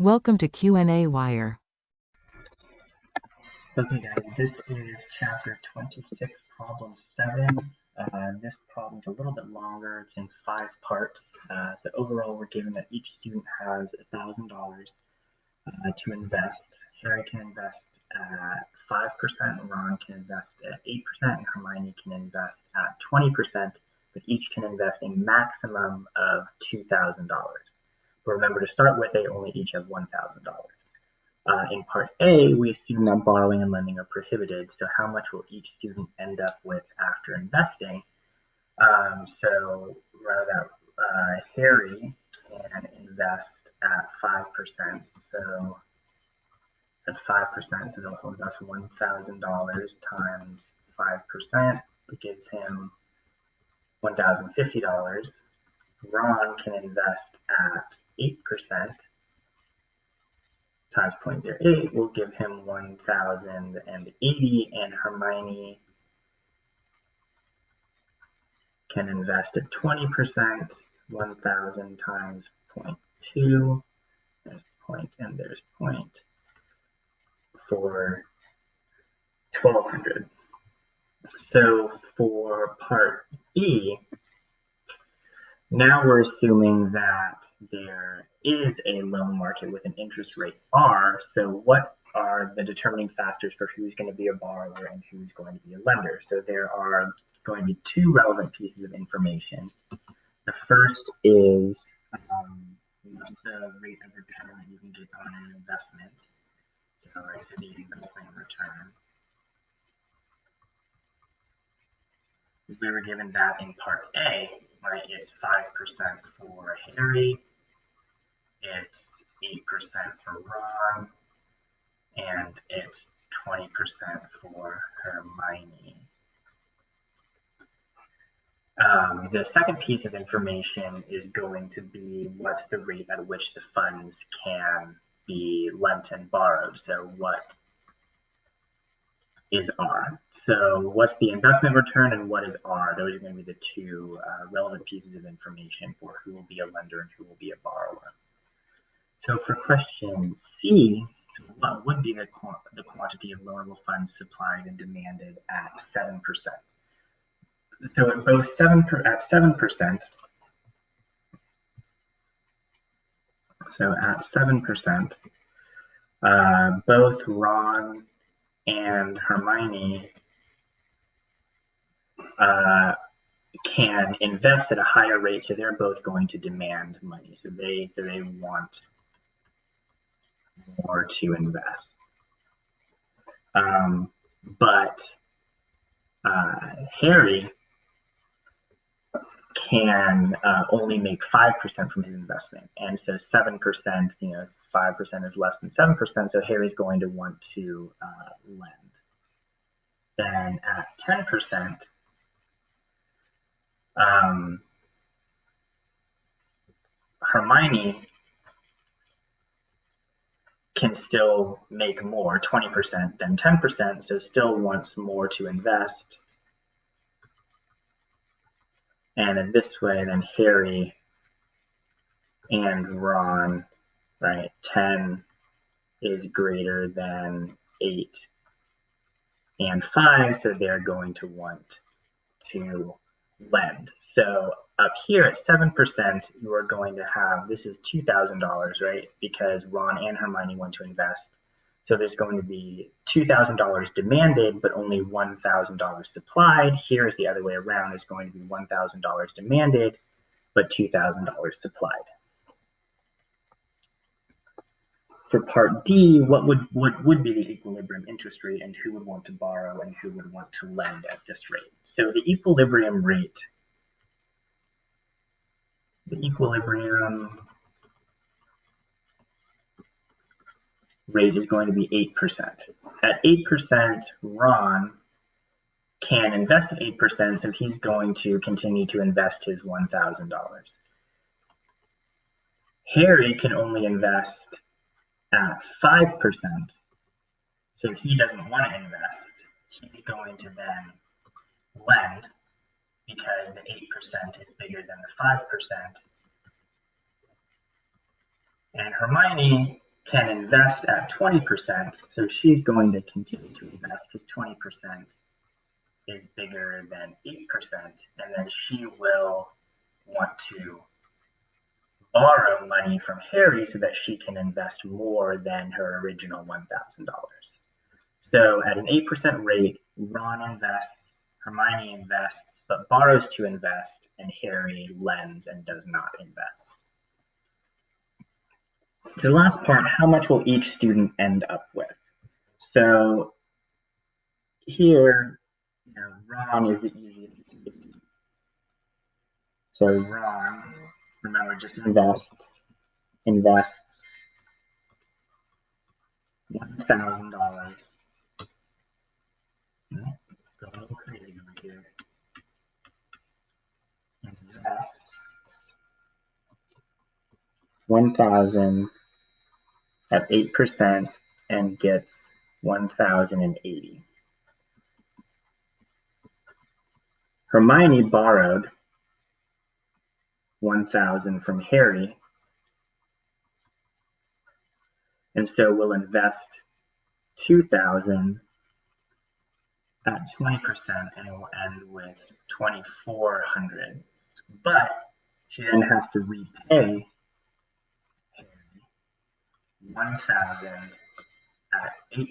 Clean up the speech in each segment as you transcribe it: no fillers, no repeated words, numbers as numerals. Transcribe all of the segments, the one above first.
Welcome to qnawire. Okay guys, this is chapter 26, problem 7. This problem is a little bit longer. It's in 5 parts. So overall, we're given that each student has $1,000 to invest. Harry can invest at 5%, Ron can invest at 8%, and Hermione can invest at 20%, but each can invest a maximum of $2,000. But remember, to start with, they only each have $1,000. In part A, we assume that borrowing and lending are prohibited. So how much will each student end up with after investing? So rather that Harry can invest at 5%. So at 5%, so he'll invest $1,000 times 5%. It gives him $1,050. Ron can invest at 8%. Times 0.08 will give him 1,080, and Hermione can invest at 20%, 1,000 times 0.2, there's point and there's point, for 1,200. So for part B, now we're assuming that there is a loan market with an interest rate R. So what are the determining factors for who's going to be a borrower and who's going to be a lender? So there are going to be 2 relevant pieces of information. The first is the rate of return that you can get on an investment. So the investment return. We were given that in part A. Right, it's 5% for Harry, it's 8% for Ron, and it's 20% for Hermione. The second piece of information is going to be what's the rate at which the funds can be lent and borrowed. So what is R. So what's the investment return and what is R? Those are going to be the 2 relevant pieces of information for who will be a lender and who will be a borrower. So for question C, what would be the quantity of loanable funds supplied and demanded at 7%? So at both 7%, so at 7%, both Ron and Hermione can invest at a higher rate, so they're both going to demand money. So they want more to invest. But Harry can only make 5% from his investment, and so 7%, 5% is less than 7%, so Harry's going to want to lend. Then at 10%, Hermione can still make more, 20% than 10%, so still wants more to invest. And in this way, then Harry and Ron, right, 10 is greater than 8 and 5, so they're going to want to lend. So up here at 7%, you are going to have, this is $2,000, right, because Ron and Hermione want to invest. So there's going to be $2,000 demanded, but only $1,000 supplied. Here is the other way around. It's going to be $1,000 demanded, but $2,000 supplied. For part D, what would be the equilibrium interest rate and who would want to borrow and who would want to lend at this rate? So the equilibrium rate, is going to be 8%. At 8%, Ron can invest at 8%, so he's going to continue to invest his $1,000. Harry can only invest at 5%, so he doesn't want to invest. He's going to then lend because the 8% is bigger than the 5%. And Hermione can invest at 20%, so she's going to continue to invest because 20% is bigger than 8%, and then she will want to borrow money from Harry so that she can invest more than her original $1,000. So at an 8% rate, Ron invests, Hermione invests, but borrows to invest, and Harry lends and does not invest. So the last part, how much will each student end up with? So here, Ron is the easiest case. So Ron, remember, just invests $1,000. Go a little crazy over here. Invests 1,000 at 8% and gets 1,080. Hermione borrowed 1,000 from Harry, and so we'll invest 2,000 at 20%, and it will end with 2,400. But she then has to repay Harry 1,000 at 8%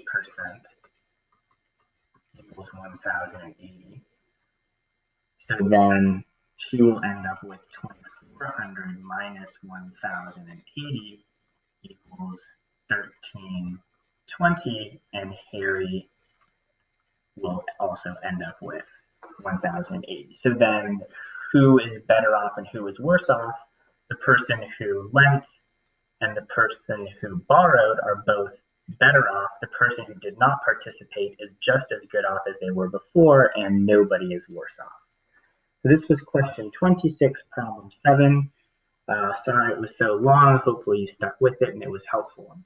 equals 1,080. So then she will end up with 2,400 minus 1,080 equals 1,320, and Harry will also end up with 1,080. So then who is better off and who is worse off? The person who lent and the person who borrowed are both better off. The person who did not participate is just as good off as they were before, and nobody is worse off. So this was question 26, problem 7. Sorry it was so long. Hopefully you stuck with it and it was helpful.